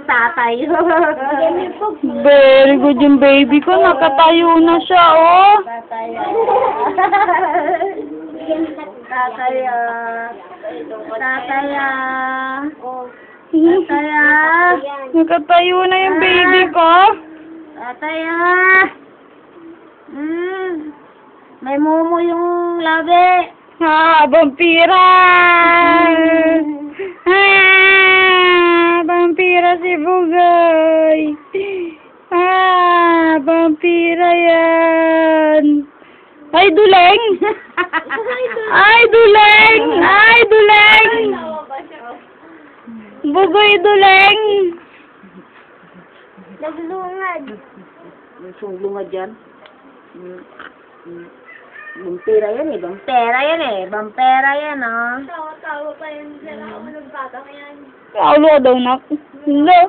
tatay. Very good yung baby ko. Nakatayo na siya, oh. Tatay. Tatay. Tatay. Tatay. Nakatayo na yung baby ko. Tatay. May mumu yung labi. Vampira! Vampira si Bugay. Vampira yan. Ay, Duleng! Ay, Duleng! Ay, Duleng! Bugoy, Duleng! Naglungad. May sunglungad yan. Vampira yan eh. Vampera yan eh. Vampera yan, oh. Tawa-tawa pa yun sila. Ako nagbatang yan. Kaulo ka daw, nak. Hello?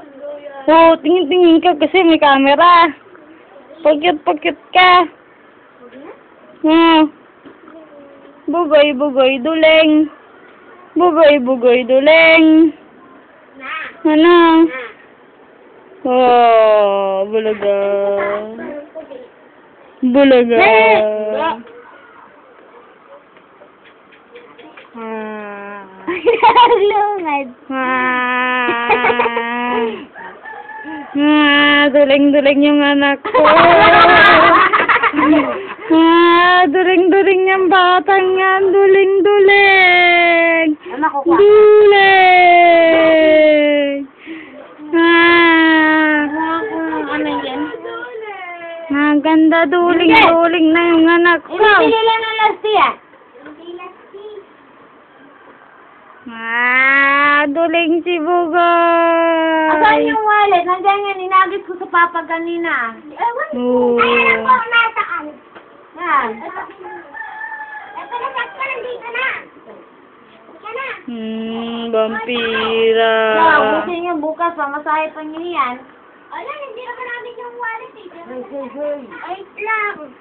Oh, tingin-tingin ka kasi may camera. Pakyut-pakyut ka. Bugoy, bugoy, Duleng. Bugoy, bugoy, Duleng. Ano? Oh, bulaga. Bulaga. Lungad. Duling-duling yung anak ko. Duling-duling yung batang yan. Duling-duling. Anak ko. Duling. Ano yan? Ang ganda, duling-duling na yung anak ko. Hindi lang ng lasti ah. Duling si Bugoy. Asan yung wallet? Nandiyan yan, inagis ko sa papa kanina. Oh. Ay, ano po, nasaan? Yan. Ito na, sakto, nandito na. Ika na. Vampira. Gusto niyo bukas, pamasahe pa niyo yan. Ala, hindi naman namin yung wallet eh. Ay, lang.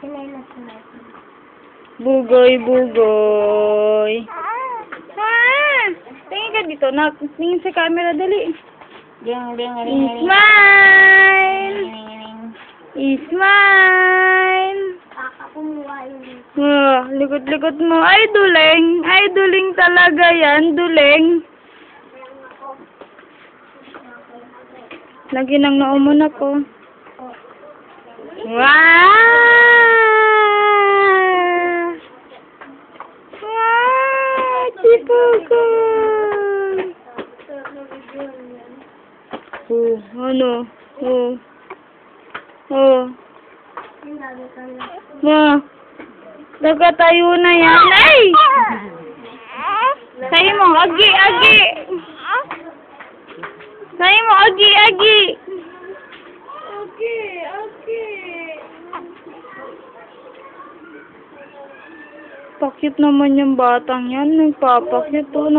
Sinayos na. Bugoy, Bugoy. Tingin ka dito, nak. Tingin sa camera, dali. Ding, ding, ding, Smile! Smile! Kakapumuha yun. Likot-likot mo. Ay, Duleng. Ay, Duling talaga yan, Duleng. Lagi nang naumuna ko. Wow! Wow! Chipugoy! Ano? Nagkatayo na yan. Ay! Sayo mo, agi, agi! Sayo mo, agi, agi! Pakit naman yung batang yan. Nagpapakit oh.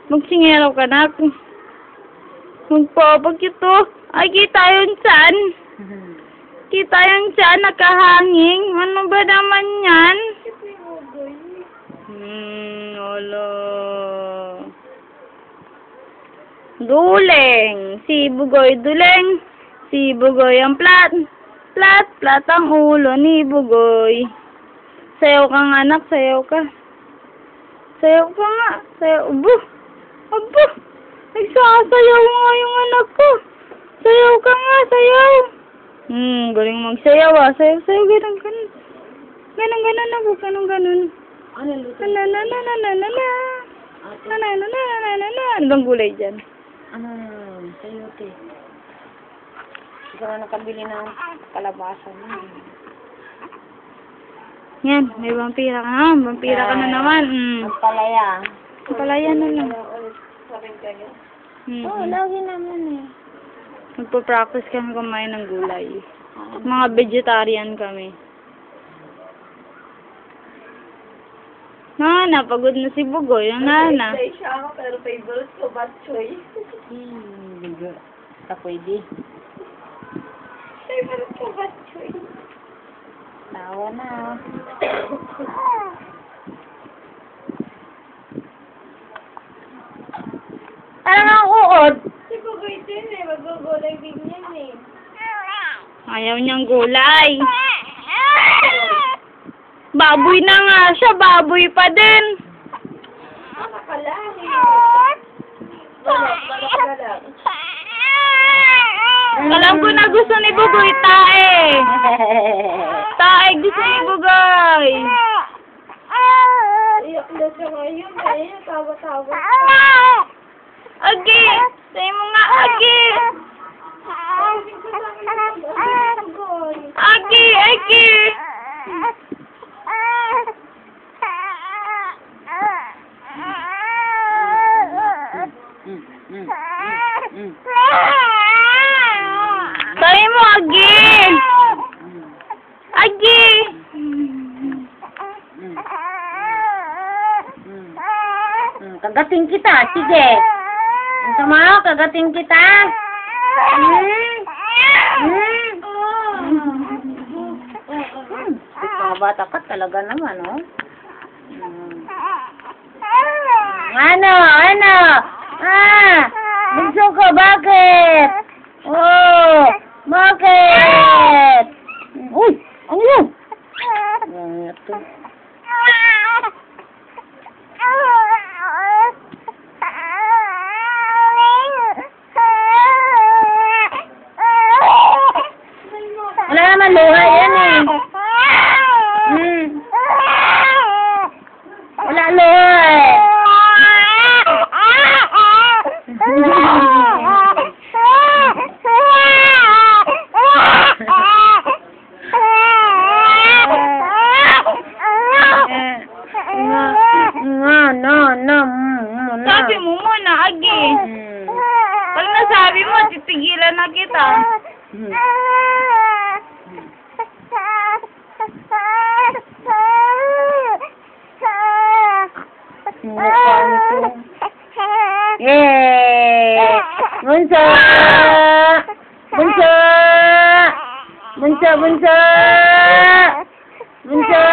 Magsingero ka na. Magpapakit oh. Ay, kita yung tiyan. Kita yung tiyan, nakahanging. Ano ba naman yan? Wala. Duleng. Si Bugoy, Duleng. Si Bugoy ang plat. Plat ang ulo ni Bugoy. Sayaw ka nga, anak. Sayaw ka. Sayaw ka nga. Sayaw. Abo. Nagsasayaw nga yung anak ko. Sayaw ka nga. Sayaw. Galing magsayaw ah. Sayaw. Ganun. Ganun na po. Ganun. Ano bang gulay dyan? Sayote. Ikaw na nakabili ng kalabasan. Yan, may vampira ka na. Vampira ka na naman. Palaya. Palaya na lang. Lagi naman eh. Magpa-practice kami kumain ng gulay. Mga vegetarian kami. Pagod na si Bugoy. Ang nana. Siya ako, pero favorite ko, bad choice. Pwede. Favorite ko, bad choice. Tawa na. Parang ang uod. Si Bugoy din eh. Magugulay din yan eh. Ayaw niyang gulay. Baboy na nga siya, baboy pa din. Nakakalari. Galak. Alam ko na gusto ni Bugoy, tae. Tae gusto ni Bugoy. Iyak na siya ngayon eh. Tawa-tawa. Agi, say mo nga, Agi. Agi, Agi. Say mo, Agi. Agi. Kagating kita, sige. Ito mo, kagating kita. Mga bata ka talaga naman, oh. Ano? Bunso ko, bakit? Oh, bakit? Uy, ano yun? Ito. Wala naman luha yan eh. Wala luha eh. Sabi mo muna, Agi. Pag nasabi mo, titigilan na kita. Yay! Bunso! Bunso! Bunso, bunso! Bunso!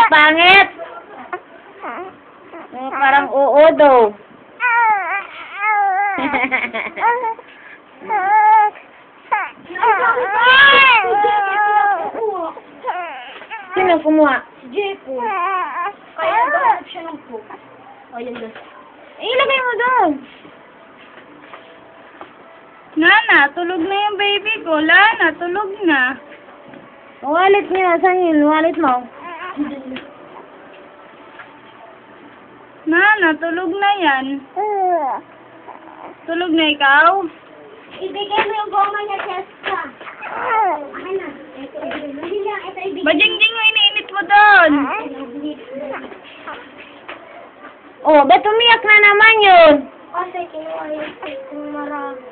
Pangit! Parang uudo. Sino kumuha? Jepo. Kaya dapat siya ng po. O, yan doon. Ilagay mo doon. Nana, tulog na yung baby ko. Lana, tulog na. Wallet niya. Saan yun? Wallet mo? Nana, tulog na yan. Tulog na ikaw? Ibigay mo yung goma niya, Cheska. Akin na. Ito, ibigay mo. Hindi niya, ito ibigay. Bajingjing mo, iniinit mo doon. Oh, ba't umiyak na naman yun? Kasi kinuha yung marami.